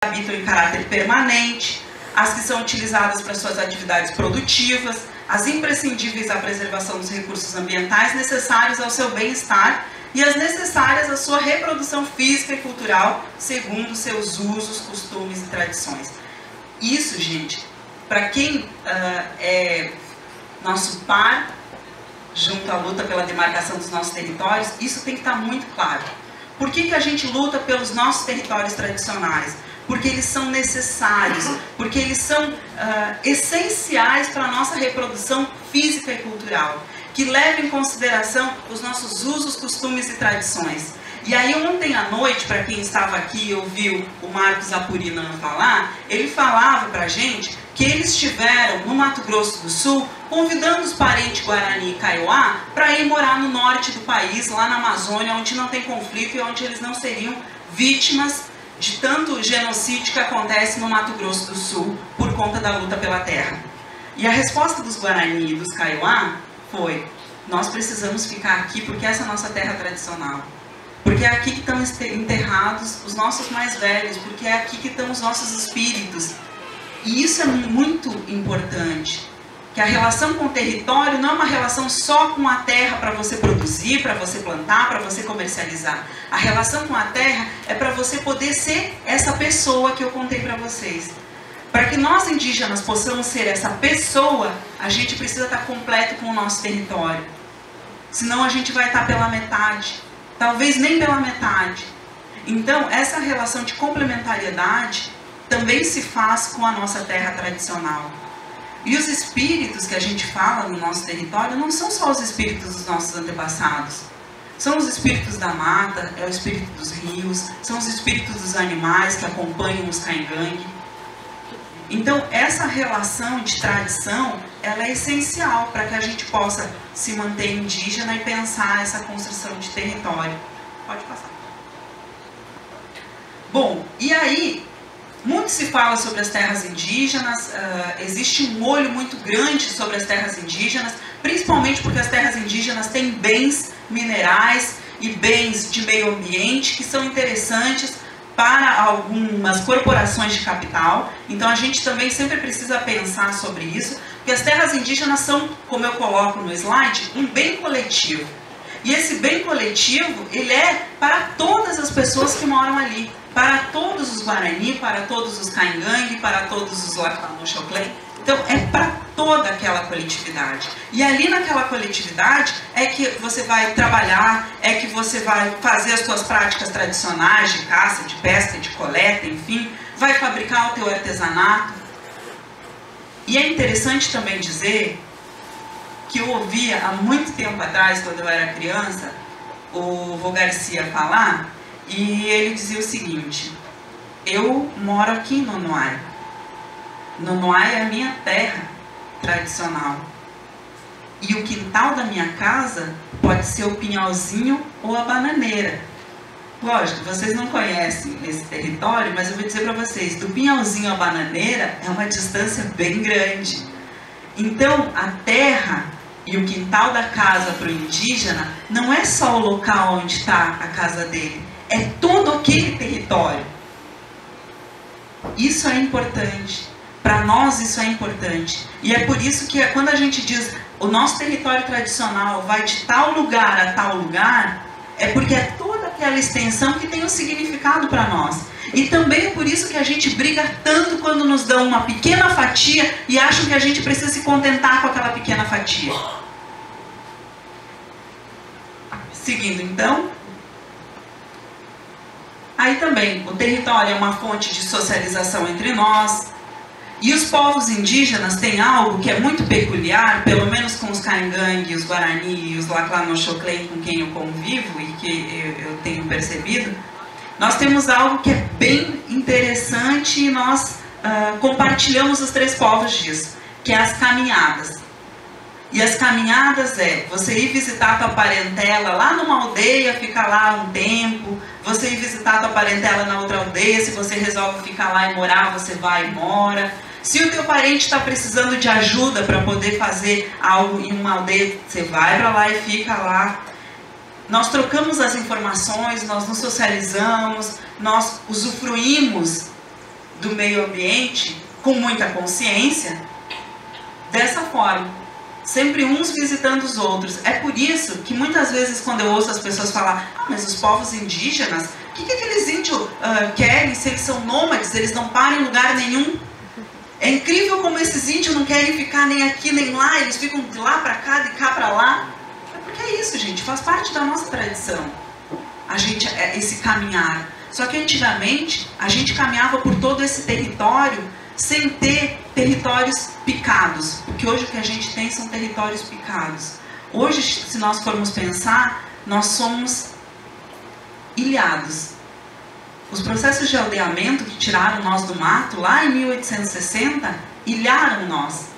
habitam em caráter permanente, as que são utilizadas para suas atividades produtivas, as imprescindíveis à preservação dos recursos ambientais necessários ao seu bem-estar e as necessárias à sua reprodução física e cultural, segundo seus usos, costumes e tradições. Isso, gente, para quem é nosso par, junto à luta pela demarcação dos nossos territórios, isso tem que estar muito claro. Por que a gente luta pelos nossos territórios tradicionais? Porque eles são necessários, porque eles são essenciais para a nossa reprodução física e cultural, que leva em consideração os nossos usos, costumes e tradições. E aí ontem à noite, para quem estava aqui e ouviu o Marcos Apurina falar, ele falava para a gente que eles estiveram no Mato Grosso do Sul convidando os parentes Guarani e Kaiowá para ir morar no norte do país, lá na Amazônia, onde não tem conflito e onde eles não seriam vítimas de tanto genocídio que acontece no Mato Grosso do Sul por conta da luta pela terra. E a resposta dos Guarani e dos Kaiowá foi: nós precisamos ficar aqui porque essa é a nossa terra tradicional. Porque é aqui que estão enterrados os nossos mais velhos, porque é aqui que estão os nossos espíritos. E isso é muito importante, que a relação com o território não é uma relação só com a terra para você produzir, para você plantar, para você comercializar. A relação com a terra é para você poder ser essa pessoa que eu contei para vocês. Para que nós indígenas possamos ser essa pessoa, a gente precisa estar completo com o nosso território. Senão a gente vai estar pela metade, talvez nem pela metade. Então, essa relação de complementariedade também se faz com a nossa terra tradicional. E os espíritos que a gente fala no nosso território não são só os espíritos dos nossos antepassados. São os espíritos da mata, é o espírito dos rios, são os espíritos dos animais que acompanham os caingangue. Então, essa relação de tradição, ela é essencial para que a gente possa se manter indígena e pensar essa construção de território. Pode passar. Bom, e aí, muito se fala sobre as terras indígenas, existe um olho muito grande sobre as terras indígenas, principalmente porque as terras indígenas têm bens minerais e bens de meio ambiente que são interessantes para algumas corporações de capital. Então a gente também sempre precisa pensar sobre isso, porque as terras indígenas são, como eu coloco no slide, um bem coletivo. E esse bem coletivo, ele é para todas as pessoas que moram ali, para todos os Guarani, para todos os caingangue, para todos os Lactamuxoclém. Então é para toda aquela coletividade. E ali naquela coletividade é que você vai trabalhar, é que você vai fazer as suas práticas tradicionais de caça, de pesca, de coleta, enfim, vai fabricar o teu artesanato. E é interessante também dizer que eu ouvia há muito tempo atrás, quando eu era criança, o Vô Garcia falar, e ele dizia o seguinte: eu moro aqui em Nonoai. Nonoai é a minha terra tradicional. E o quintal da minha casa pode ser o pinhalzinho ou a bananeira. Lógico, vocês não conhecem esse território, mas eu vou dizer para vocês, do pinhalzinho à bananeira é uma distância bem grande. Então, a terra e o quintal da casa para o indígena não é só o local onde está a casa dele, é todo aquele território. Isso é importante. Para nós isso é importante. E é por isso que quando a gente diz o nosso território tradicional vai de tal lugar a tal lugar, é porque é toda aquela extensão que tem um significado para nós. E também é por isso que a gente briga tanto quando nos dão uma pequena fatia e acham que a gente precisa se contentar com aquela pequena fatia. Seguindo então. Aí também, o território é uma fonte de socialização entre nós. E os povos indígenas têm algo que é muito peculiar, pelo menos com os caingangue, os Guarani e os Lactamuxoclém, com quem eu convivo e que eu tenho percebido. Nós temos algo que é bem interessante e nós compartilhamos os três povos disso, que é as caminhadas. E as caminhadas é você ir visitar a tua parentela lá numa aldeia, ficar lá um tempo, você ir visitar a tua parentela na outra aldeia, se você resolve ficar lá e morar, você vai e mora. Se o teu parente está precisando de ajuda para poder fazer algo em uma aldeia, você vai para lá e fica lá. Nós trocamos as informações, nós nos socializamos, nós usufruímos do meio ambiente com muita consciência, dessa forma, sempre uns visitando os outros. É por isso que muitas vezes quando eu ouço as pessoas falar, mas os povos indígenas, o que aqueles índios querem se eles são nômades, eles não param em lugar nenhum? É incrível como esses índios não querem ficar nem aqui nem lá, eles ficam de lá para cá, de cá para lá. É porque é isso, gente, faz parte da nossa tradição, esse caminhar. Só que antigamente a gente caminhava por todo esse território sem ter territórios picados, porque hoje o que a gente tem são territórios picados. Hoje, se nós formos pensar, nós somos ilhados. Os processos de aldeamento que tiraram nós do mato lá em 1860, ilharam nós.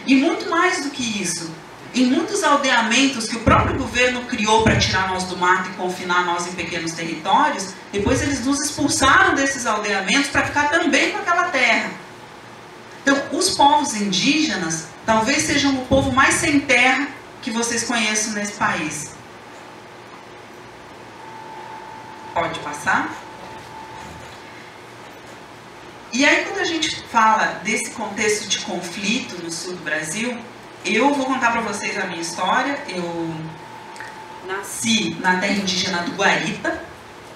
E muito mais do que isso, em muitos aldeamentos que o próprio governo criou para tirar nós do mato e confinar nós em pequenos territórios, depois eles nos expulsaram desses aldeamentos para ficar também com aquela terra. Então, os povos indígenas talvez sejam o povo mais sem terra que vocês conheçam nesse país. Pode passar? E aí, quando a gente fala desse contexto de conflito no sul do Brasil, eu vou contar para vocês a minha história. Eu nasci na terra indígena do Guarita,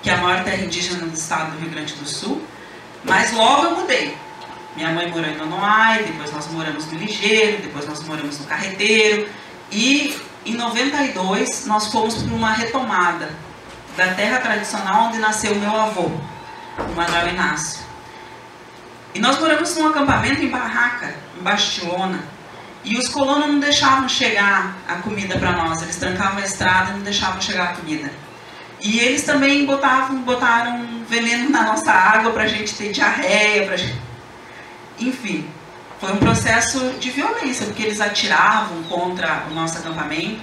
que é a maior terra indígena do estado do Rio Grande do Sul, mas logo eu mudei. Minha mãe morou em Nonoai, depois nós moramos no Ligeiro, depois nós moramos no Carreteiro, e em 92 nós fomos para uma retomada da terra tradicional onde nasceu meu avô, o Manuel Inácio. E nós moramos num acampamento em barraca, em bastilona, e os colonos não deixavam chegar a comida para nós, eles trancavam a estrada e não deixavam chegar a comida. E eles também botaram veneno na nossa água para a gente ter diarreia, enfim, foi um processo de violência, porque eles atiravam contra o nosso acampamento.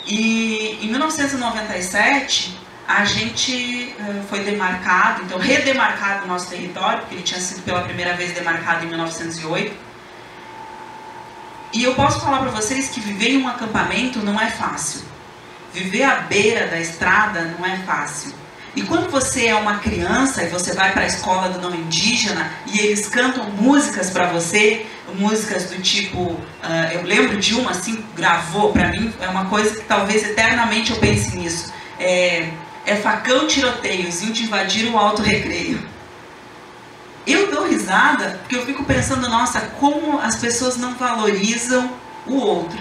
E em 1997, a gente foi demarcado, então redemarcado o nosso território, porque ele tinha sido pela primeira vez demarcado em 1908. E eu posso falar para vocês que viver em um acampamento não é fácil. Viver à beira da estrada não é fácil. E quando você é uma criança e você vai para a escola do não indígena e eles cantam músicas para você, músicas do tipo, eu lembro de uma assim, gravou para mim, é uma coisa que talvez eternamente eu pense nisso. É facão tiroteio, os índios invadiram o Alto Recreio. Eu dou risada porque eu fico pensando, nossa, como as pessoas não valorizam o outro.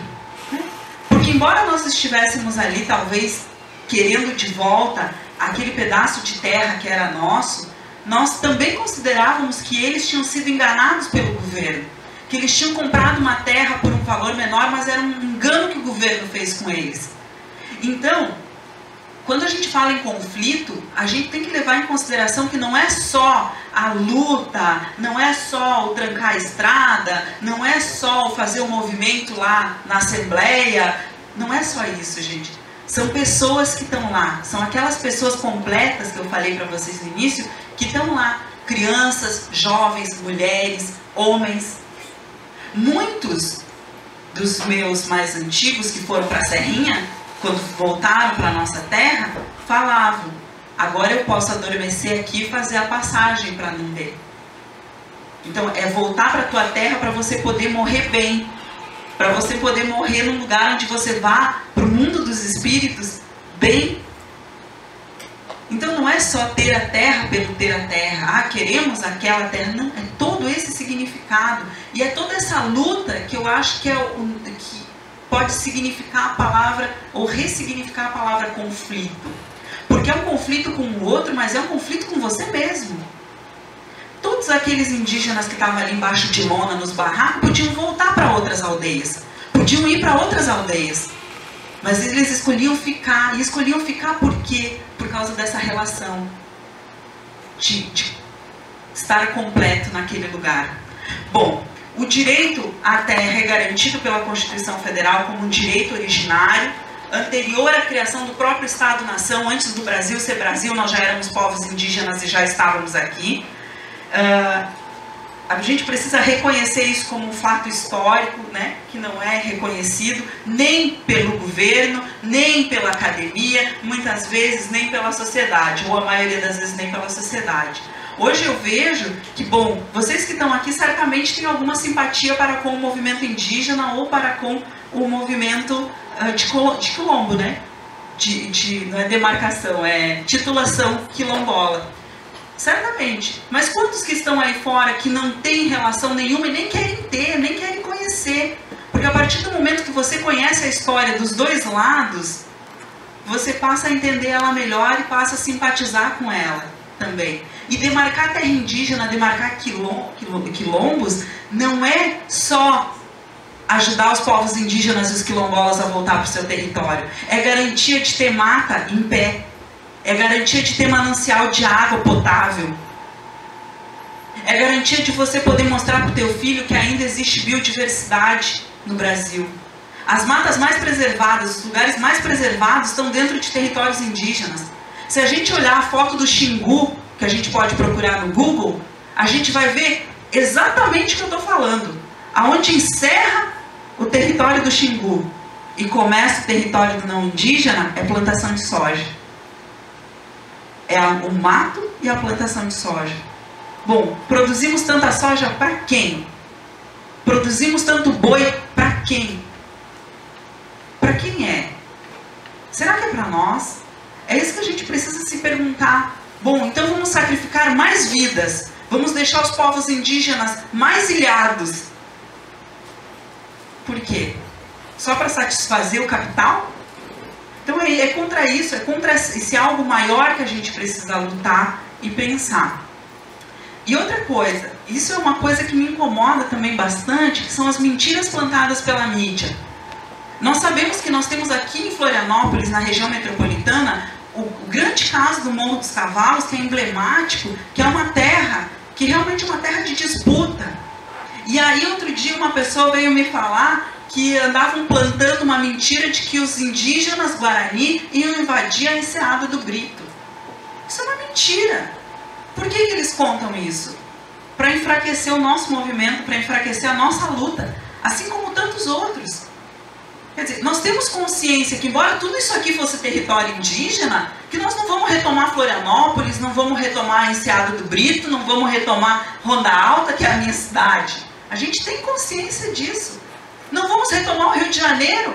Porque embora nós estivéssemos ali, talvez, querendo de volta aquele pedaço de terra que era nosso, nós também considerávamos que eles tinham sido enganados pelo governo, que eles tinham comprado uma terra por um valor menor, mas era um engano que o governo fez com eles. Então, quando a gente fala em conflito, a gente tem que levar em consideração que não é só a luta, não é só o trancar a estrada, não é só o fazer um movimento lá na Assembleia, não é só isso, gente. São pessoas que estão lá, são aquelas pessoas completas que eu falei para vocês no início, que estão lá, crianças, jovens, mulheres, homens. Muitos dos meus mais antigos que foram para a Serrinha, quando voltaram para a nossa terra, falavam, agora eu posso adormecer aqui e fazer a passagem para não ver. Então é voltar para a tua terra para você poder morrer bem, para você poder morrer num lugar onde você vá para o mundo dos espíritos bem. Então não é só ter a terra pelo ter a terra, queremos aquela terra, não, é todo esse significado, e é toda essa luta que eu acho que que pode significar a palavra, ou ressignificar a palavra conflito, porque é um conflito com o outro, mas é um conflito com você mesmo. Todos aqueles indígenas que estavam ali embaixo de lona, nos barracos, podiam voltar para outras aldeias, podiam ir para outras aldeias, mas eles escolhiam ficar. E escolhiam ficar por quê? Por causa dessa relação de estar completo naquele lugar. Bom, o direito à terra é garantido pela Constituição Federal como um direito originário, anterior à criação do próprio Estado-nação. Antes do Brasil ser Brasil, nós já éramos povos indígenas e já estávamos aqui. A gente precisa reconhecer isso como um fato histórico, né, que não é reconhecido nem pelo governo, nem pela academia, muitas vezes nem pela sociedade, ou a maioria das vezes nem pela sociedade. Hoje eu vejo que, bom, vocês que estão aqui certamente têm alguma simpatia para com o movimento indígena ou para com o movimento de quilombo, né? Não é demarcação, é titulação quilombola. Certamente. Mas quantos que estão aí fora que não têm relação nenhuma e nem querem ter, nem querem conhecer? Porque a partir do momento que você conhece a história dos dois lados, você passa a entender ela melhor e passa a simpatizar com ela também. E demarcar terra indígena, demarcar quilombos, não é só ajudar os povos indígenas e os quilombolas a voltar para o seu território. É garantia de ter mata em pé. É garantia de ter manancial de água potável. É garantia de você poder mostrar para o teu filho que ainda existe biodiversidade no Brasil. As matas mais preservadas, os lugares mais preservados estão dentro de territórios indígenas. Se a gente olhar a foto do Xingu, que a gente pode procurar no Google, a gente vai ver exatamente o que eu estou falando. Aonde encerra o território do Xingu e começa o território do não indígena é plantação de soja. É o mato e a plantação de soja. Bom, produzimos tanta soja para quem? Produzimos tanto boi para quem? Para quem é? Será que é para nós? É isso que a gente precisa se perguntar. Bom, então vamos sacrificar mais vidas. Vamos deixar os povos indígenas mais ilhados. Por quê? Só para satisfazer o capital? Então é contra isso, é contra esse algo maior que a gente precisa lutar e pensar. E outra coisa, isso é uma coisa que me incomoda também bastante, que são as mentiras plantadas pela mídia. Nós sabemos que nós temos aqui em Florianópolis, na região metropolitana, o grande caso do Morro dos Cavalos, que é emblemático, que é uma terra, que realmente é uma terra de disputa. E aí outro dia uma pessoa veio me falar que andavam plantando uma mentira de que os indígenas Guarani iam invadir a Enseada do Brito. Isso é uma mentira. Por que eles contam isso? Para enfraquecer o nosso movimento, para enfraquecer a nossa luta, assim como tantos outros. Quer dizer, nós temos consciência que, embora tudo isso aqui fosse território indígena, que nós não vamos retomar Florianópolis, não vamos retomar a Enseada do Brito, não vamos retomar Ronda Alta, que é a minha cidade. A gente tem consciência disso. Não vamos retomar o Rio de Janeiro,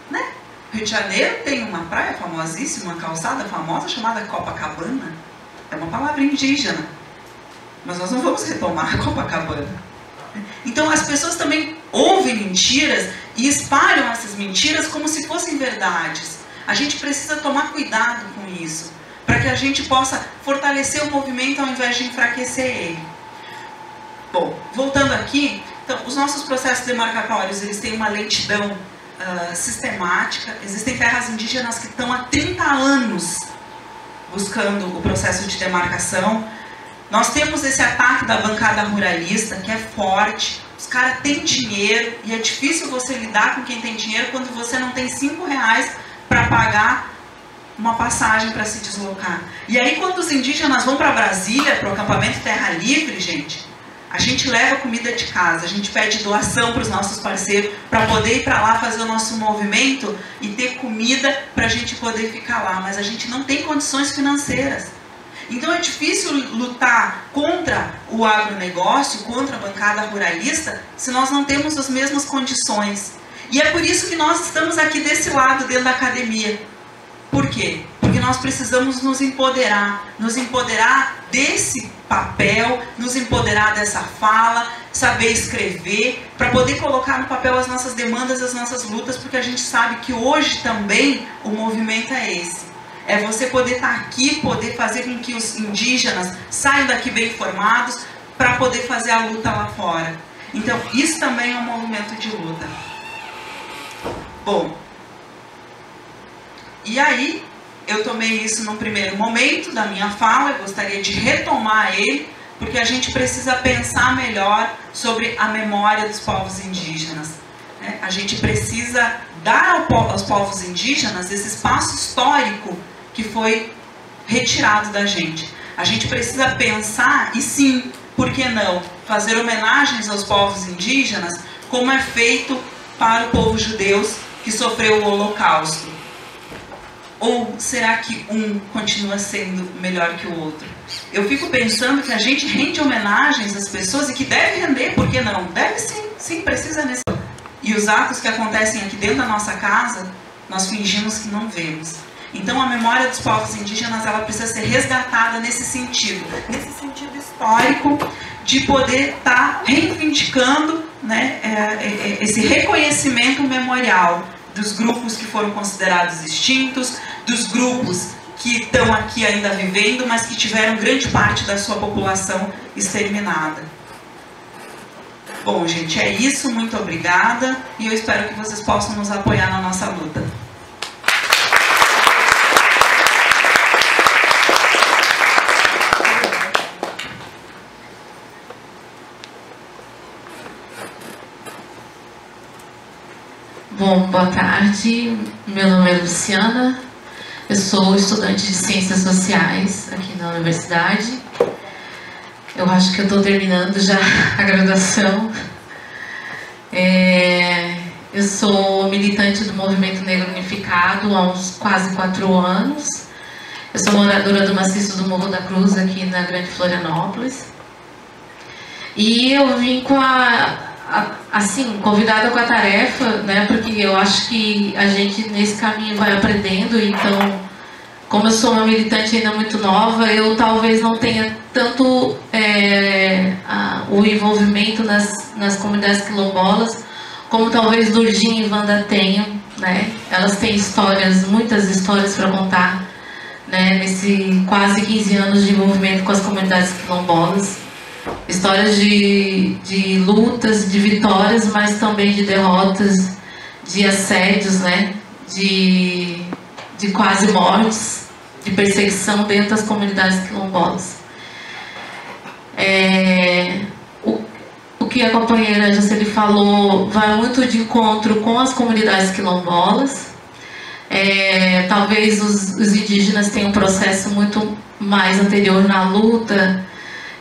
né? O Rio de Janeiro tem uma praia famosíssima, uma calçada famosa chamada Copacabana. É uma palavra indígena. Mas nós não vamos retomar a Copacabana. Então as pessoas também ouvem mentiras e espalham essas mentiras como se fossem verdades. A gente precisa tomar cuidado com isso, para que a gente possa fortalecer o movimento ao invés de enfraquecer ele. Bom, voltando aqui, então, os nossos processos demarcatórios, eles têm uma lentidão sistemática. Existem terras indígenas que estão há 30 anos buscando o processo de demarcação. Nós temos esse ataque da bancada ruralista, que é forte. Os caras têm dinheiro e é difícil você lidar com quem tem dinheiro quando você não tem R$5 para pagar uma passagem para se deslocar. E aí quando os indígenas vão para Brasília, para o acampamento Terra Livre, gente, a gente leva comida de casa, a gente pede doação para os nossos parceiros para poder ir para lá fazer o nosso movimento e ter comida para a gente poder ficar lá, mas a gente não tem condições financeiras. Então é difícil lutar contra o agronegócio, contra a bancada ruralista, se nós não temos as mesmas condições. E é por isso que nós estamos aqui desse lado, dentro da academia. Por quê? Porque nós precisamos nos empoderar desse papel, nos empoderar dessa fala, saber escrever, para poder colocar no papel as nossas demandas, as nossas lutas, porque a gente sabe que hoje também o movimento é esse. É você poder estar aqui, poder fazer com que os indígenas saiam daqui bem informados, para poder fazer a luta lá fora. Então, isso também é um movimento de luta. Bom, e aí, eu tomei isso no primeiro momento da minha fala, eu gostaria de retomar ele, porque a gente precisa pensar melhor sobre a memória dos povos indígenas. Né? A gente precisa dar aos povos indígenas esse espaço histórico que foi retirado da gente. A gente precisa pensar, e sim, por que não, fazer homenagens aos povos indígenas, como é feito para o povo judeu que sofreu o Holocausto. Ou será que um continua sendo melhor que o outro? Eu fico pensando que a gente rende homenagens às pessoas e que deve render, por que não? Deve sim, precisa nesse. E os atos que acontecem aqui dentro da nossa casa, nós fingimos que não vemos. Então a memória dos povos indígenas, ela precisa ser resgatada nesse sentido histórico, de poder estar reivindicando, né, esse reconhecimento memorial dos grupos que foram considerados extintos, dos grupos que estão aqui ainda vivendo, mas que tiveram grande parte da sua população exterminada. Bom, gente, é isso. Muito obrigada. E eu espero que vocês possam nos apoiar na nossa luta. Bom, boa tarde. Meu nome é Luciana. Eu sou estudante de Ciências Sociais aqui na universidade. Eu acho que eu estou terminando já a graduação. Eu sou militante do Movimento Negro Unificado há uns quase 4 anos. Eu sou moradora do maciço do Morro da Cruz, aqui na Grande Florianópolis. E eu vim com assim, convidada com a tarefa, né, porque eu acho que a gente nesse caminho vai aprendendo. Então, como eu sou uma militante ainda muito nova, eu talvez não tenha tanto o envolvimento nas comunidades quilombolas, como talvez Lurdinha e Wanda tenham, né? Elas têm histórias, muitas histórias para contar, né, nesse quase 15 anos de envolvimento com as comunidades quilombolas. Histórias de lutas, de vitórias, mas também de derrotas, de assédios, né? De quase mortes, de perseguição dentro das comunidades quilombolas. O que a companheira Jaceli falou vai muito de encontro com as comunidades quilombolas. Talvez os indígenas tenham um processo muito mais anterior na luta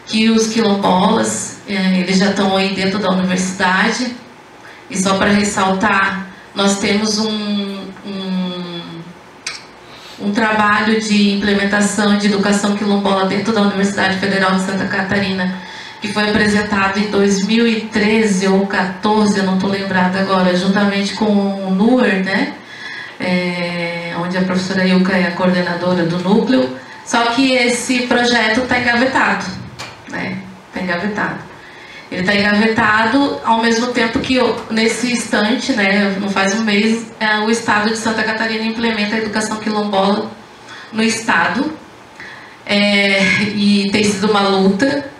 que os quilombolas. Eles já estão aí dentro da universidade. E só para ressaltar, nós temos um trabalho de implementação de educação quilombola dentro da Universidade Federal de Santa Catarina, que foi apresentado em 2013 ou 2014, eu não estou lembrada agora, juntamente com o NUER, né? Onde a professora Ilka é a coordenadora do núcleo. Só que esse projeto está engavetado, né? Está engavetado. Ele está engavetado ao mesmo tempo que nesse instante, né, não faz um mês, o Estado de Santa Catarina implementa a educação quilombola no Estado. E tem sido uma luta,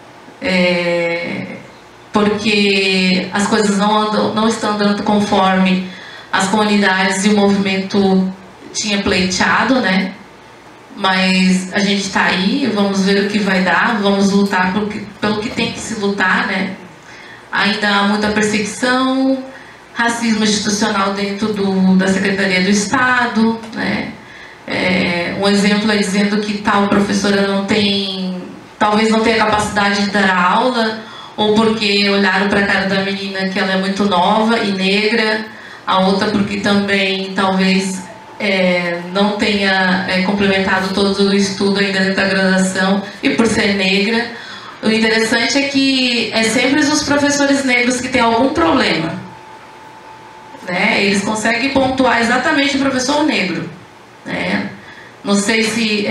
porque as coisas não estão andando conforme as comunidades e o movimento tinha pleiteado, né? Mas a gente está aí, vamos ver o que vai dar, vamos lutar pelo que tem que se lutar, né? Ainda há muita perseguição, racismo institucional dentro da Secretaria do Estado, né? Um exemplo é dizendo que tal professora talvez não tenha capacidade de dar aula, ou porque olharam para a cara da menina que ela é muito nova e negra, a outra porque também talvez não tenha complementado todo o estudo ainda dentro da graduação e por ser negra. O interessante é que sempre os professores negros que têm algum problema, né? Eles conseguem pontuar exatamente o professor negro, né? Não sei se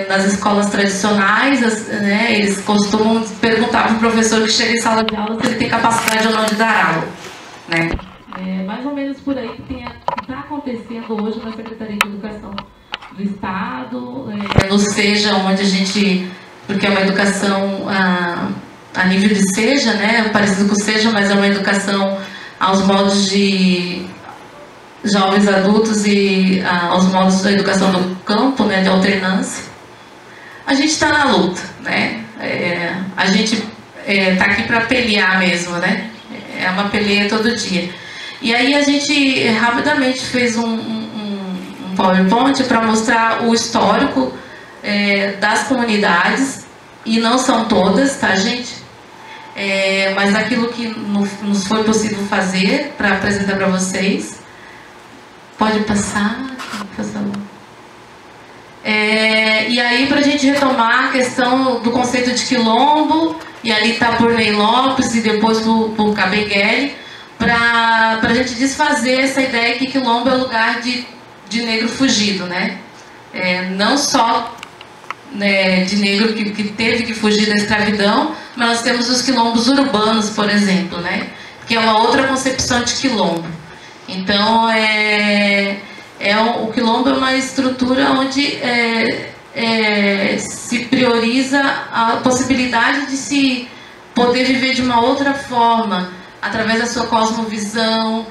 nas escolas tradicionais, né, eles costumam perguntar para o professor que chega em sala de aula se ele tem capacidade ou não de dar aula, né? Mais ou menos por aí que está acontecendo hoje na Secretaria de Educação do Estado, no SEJA, onde a gente, porque é uma educação a nível de SEJA, né, parecido com o SEJA, mas é uma educação aos modos de jovens adultos e aos modos da educação do campo, né, de alternância. A gente está na luta, né? A gente está aqui para pelear mesmo, né? É uma peleia todo dia. E aí a gente rapidamente fez um PowerPoint para mostrar o histórico das comunidades, e não são todas, tá, gente? Mas aquilo que nos foi possível fazer para apresentar para vocês. Pode passar, por favor. E aí, para a gente retomar a questão do conceito de quilombo, e ali está por Ney Lopes e depois por Kabengele, para a gente desfazer essa ideia que quilombo é lugar de negro fugido, né? Não só, né, de negro que teve que fugir da escravidão, mas nós temos os quilombos urbanos, por exemplo, né? Que é uma outra concepção de quilombo. Então, o quilombo é uma estrutura onde se prioriza a possibilidade de se poder viver de uma outra forma, através da sua cosmovisão,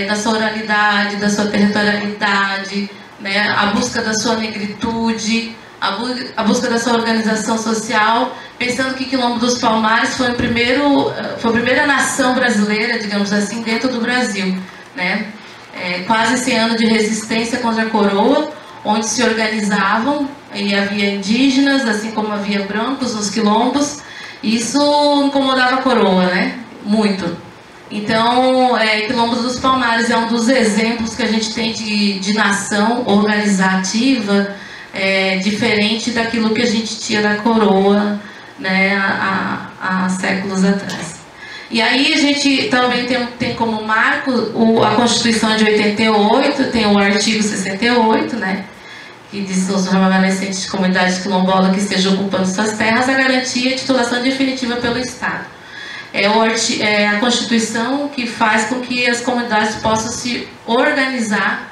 da sua oralidade, da sua territorialidade, né, a busca da sua negritude, a busca da sua organização social, pensando que Quilombo dos Palmares foi a primeira nação brasileira, digamos assim, dentro do Brasil, né? Quase 100 anos de resistência contra a coroa, onde se organizavam, e havia indígenas, assim como havia brancos nos quilombos. Isso incomodava a coroa, né? Muito. Então, Quilombos dos Palmares é um dos exemplos que a gente tem de nação organizativa, diferente daquilo que a gente tinha da coroa, né, há séculos atrás. E aí a gente também tem como marco a Constituição de 88, tem o artigo 68, né, que diz aos remanescentes de comunidades quilombolas que estejam ocupando suas terras a garantia de titulação definitiva pelo Estado. É a Constituição que faz com que as comunidades possam se organizar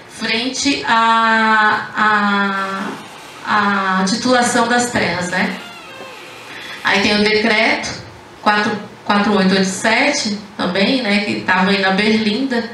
frente à titulação das terras, né? Aí tem o decreto 4887 também, né, que estava aí na Berlinda,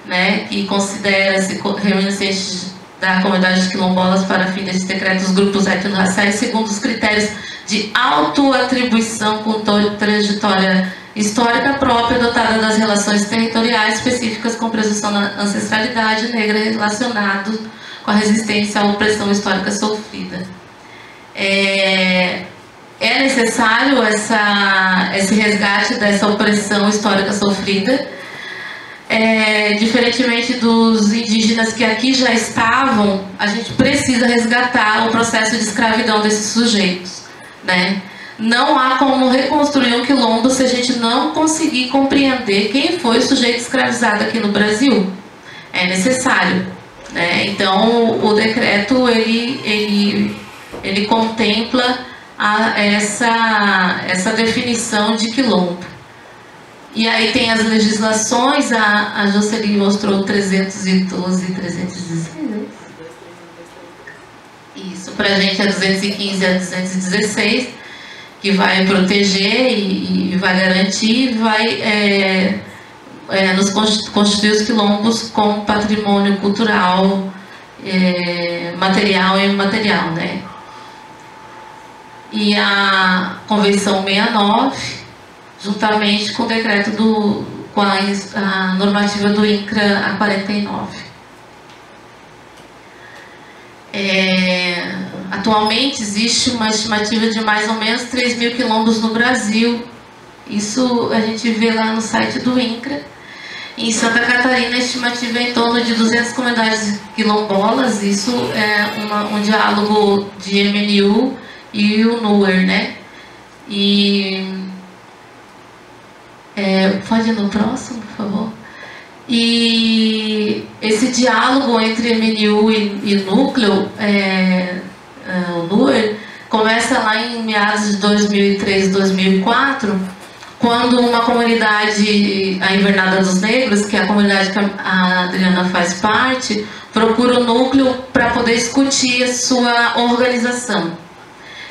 né, que considera-se remanescentes da comunidade de quilombolas para fim desse decreto os grupos étnico-raciais segundo os critérios de autoatribuição com trajetória histórica própria dotada das relações territoriais específicas com presunção da ancestralidade negra relacionado com a resistência à opressão histórica sofrida. É necessário esse resgate dessa opressão histórica sofrida, diferentemente dos indígenas que aqui já estavam. A gente precisa resgatar o processo de escravidão desses sujeitos, né? Não há como reconstruir um quilombo se a gente não conseguir compreender quem foi o sujeito escravizado aqui no Brasil. É necessário, né? Então, o decreto ele contempla essa definição de quilombo. E aí tem as legislações, a Jocely mostrou 312 e 316. Isso, para a gente é 215 a 216, que vai proteger e vai garantir, vai nos constituir os quilombos com patrimônio cultural, material e imaterial, né? E a Convenção 69, juntamente com o decreto com a normativa do INCRA a 49. Atualmente existe uma estimativa de mais ou menos 3.000 quilombos no Brasil. Isso a gente vê lá no site do INCRA. Em Santa Catarina a estimativa é em torno de 200 comunidades quilombolas. Isso é um diálogo de MNU e o NUER, né? Pode ir no próximo, por favor. E esse diálogo entre MNU e núcleo, o NUER, começa lá em meados de 2003, 2004, quando uma comunidade, a Invernada dos Negros, que é a comunidade que a Adriana faz parte, procura o núcleo para poder discutir a sua organização.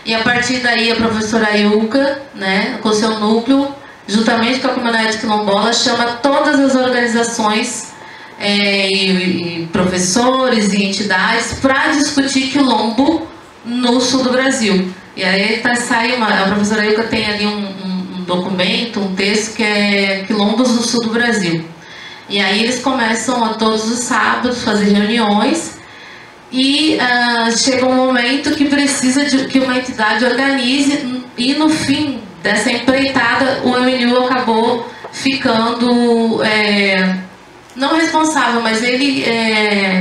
E a partir daí a professora Ilka, né, com seu núcleo, juntamente com a comunidade quilombola, chama todas as organizações e professores e entidades para discutir quilombo no sul do Brasil. E aí a professora Ilka tem ali um documento, um texto que é Quilombos no Sul do Brasil. E aí eles começam a todos os sábados fazer reuniões. E chega um momento que precisa que uma entidade organize, e no fim dessa empreitada o MNU acabou ficando não responsável, mas ele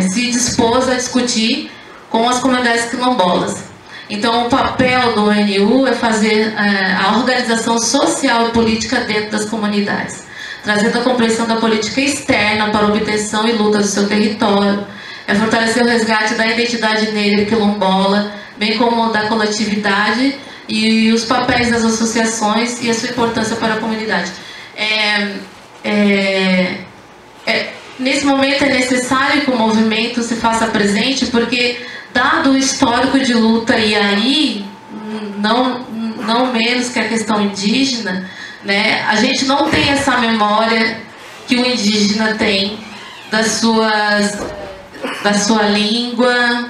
se dispôs a discutir com as comunidades quilombolas. Então, o papel do ONU é fazer a organização social e política dentro das comunidades, trazendo a compreensão da política externa para a obtenção e luta do seu território, é fortalecer o resgate da identidade negra e quilombola, bem como da coletividade e os papéis das associações e a sua importância para a comunidade. Nesse momento é necessário que o movimento se faça presente, porque dado o histórico de luta, e aí não menos que a questão indígena, né, a gente não tem essa memória que o indígena tem da sua língua,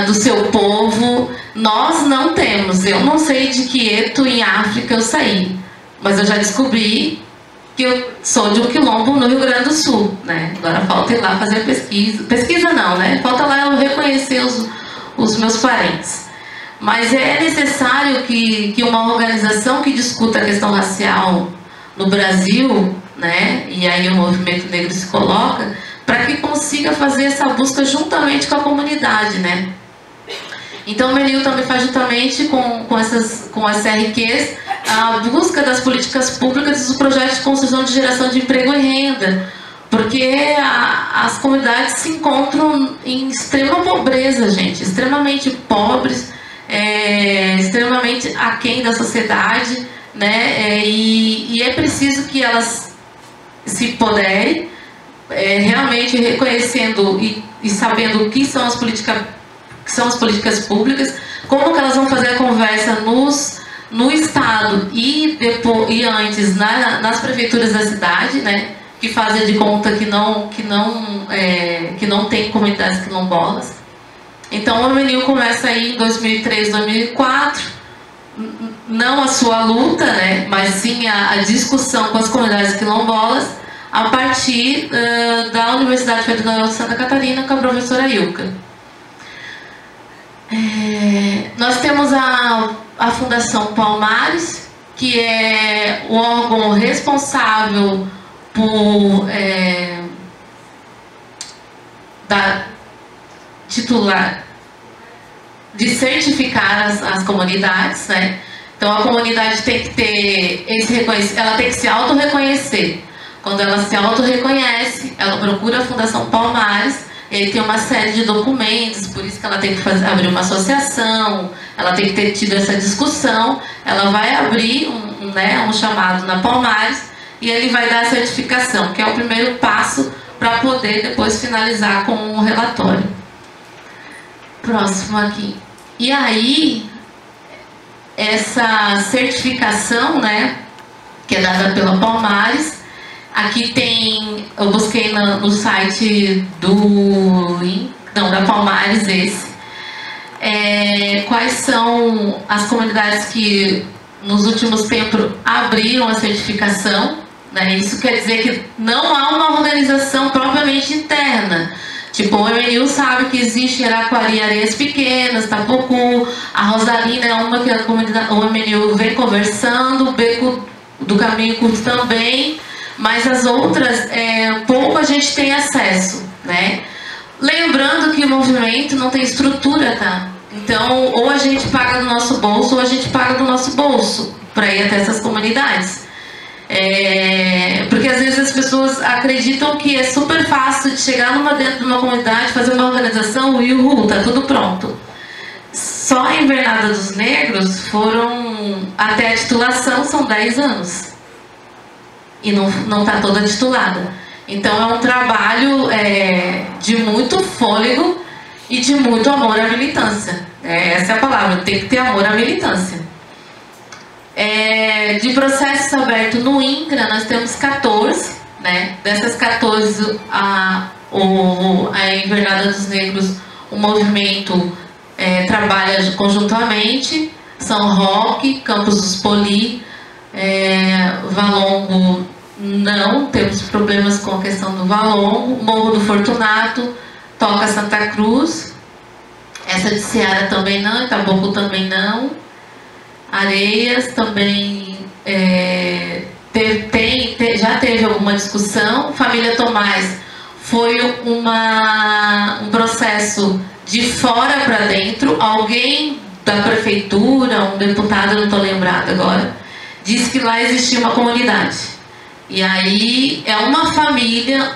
do seu povo. Nós não temos. Eu não sei de que eto em África eu saí, mas eu já descobri que eu sou de um quilombo no Rio Grande do Sul, né? Agora falta ir lá fazer pesquisa. Pesquisa não, né? Falta lá eu reconhecer os meus parentes. Mas é necessário que uma organização que discuta a questão racial no Brasil, né? E aí o movimento negro se coloca, para que consiga fazer essa busca juntamente com a comunidade, né? Então o Menil também faz juntamente com as CRQs a busca das políticas públicas e dos projetos de construção de geração de emprego e renda, porque as comunidades se encontram em extrema pobreza, gente, extremamente pobres, extremamente aquém da sociedade, né? E é preciso que elas se empoderem, realmente reconhecendo e sabendo o que são as políticas públicas, como que elas vão fazer a conversa no Estado e antes nas prefeituras da cidade, né, que fazem de conta que não tem comunidades quilombolas. Então o Menil começa aí em 2003, 2004, não a sua luta, né, mas sim a discussão com as comunidades quilombolas a partir da Universidade Federal de Santa Catarina com a professora Ilka. Nós temos a Fundação Palmares, que é o órgão responsável por de certificar as comunidades, né? Então a comunidade tem que ter esse reconhecimento, ela tem que se auto-reconhecer. Quando ela se auto-reconhece, ela procura a Fundação Palmares, e aí tem uma série de documentos, por isso que ela tem que abrir uma associação, ela tem que ter tido essa discussão, ela vai abrir um chamado na Palmares, e ele vai dar a certificação, que é o primeiro passo para poder depois finalizar com um relatório. Próximo aqui. E aí, essa certificação, né, que é dada pela Palmares, aqui tem, eu busquei no site da Palmares quais são as comunidades que nos últimos tempos abriram a certificação, né? Isso quer dizer que não há uma organização propriamente interna. Tipo, o MNU sabe que existe Araquari, Areias Pequenas, Tapocu, a Rosalina é uma que a comunidade, o MNU vem conversando, o Beco do Caminho Curto também, mas as outras, pouco a gente tem acesso, né? Lembrando que o movimento não tem estrutura, tá? Então, ou a gente paga do nosso bolso, ou a gente paga do nosso bolso para ir até essas comunidades. Porque às vezes as pessoas acreditam que é super fácil de chegar dentro de uma comunidade, fazer uma organização e tá tudo pronto. Só a Invernada dos Negros até a titulação são 10 anos. E não está toda titulada. Então é um trabalho de muito fôlego e de muito amor à militância. Essa é a palavra, tem que ter amor à militância. De processos abertos no INCRA, nós temos 14, né? Dessas 14, a Invernada dos Negros, o movimento trabalha conjuntamente. São Roque, Campos dos Poli, Valongo, não temos problemas com a questão do Valongo. Morro do Fortunato, Toca Santa Cruz, essa de Ceará também não, Itaboco também não. Areias também já teve alguma discussão. Família Tomás foi um processo de fora para dentro. Alguém da prefeitura, um deputado, não estou lembrada agora, disse que lá existia uma comunidade. E aí é uma família,